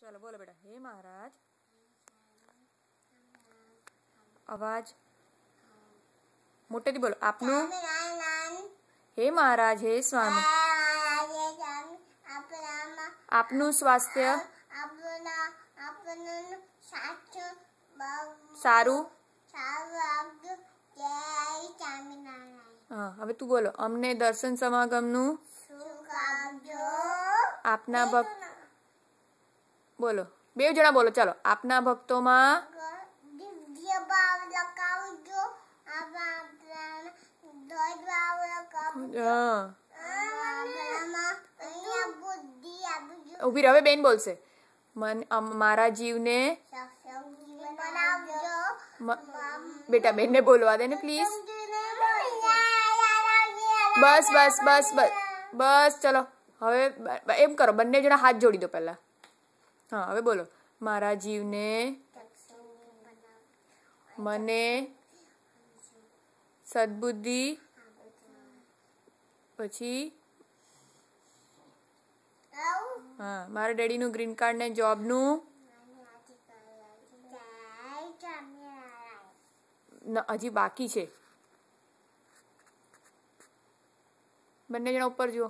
चलो बोलो बेटा। हे महाराज, अवाज मोटेથી બોલો। આપનું हे महाराज, हे स्वामी, આપનું સ્વાસ્થ્ય સારું। हाँ, હવે તું બોલો। અમને દર્શન સમાગમનું આપના ભક્ત बोलो। બે જણા બોલો। चलो। આપના ભક્તોમાં ઉભી રહે, બેન બોલશે। મારા જીવને બેટા બેનને બોલવા દે ને પ્લીઝ। બસ બસ બસ બસ બસ ચલો। હવે એમ કરો, બંને જણા હાથ જોડી દો પહેલા। हाँ, હવે બોલો। મારા જીવને મને સદબુદ્ધિ પછી हाँ, મારા ડેડીનું ગ્રીન કાર્ડ ને જોબનું હજી બાકી છે। બંને જણા ઉપર જુઓ।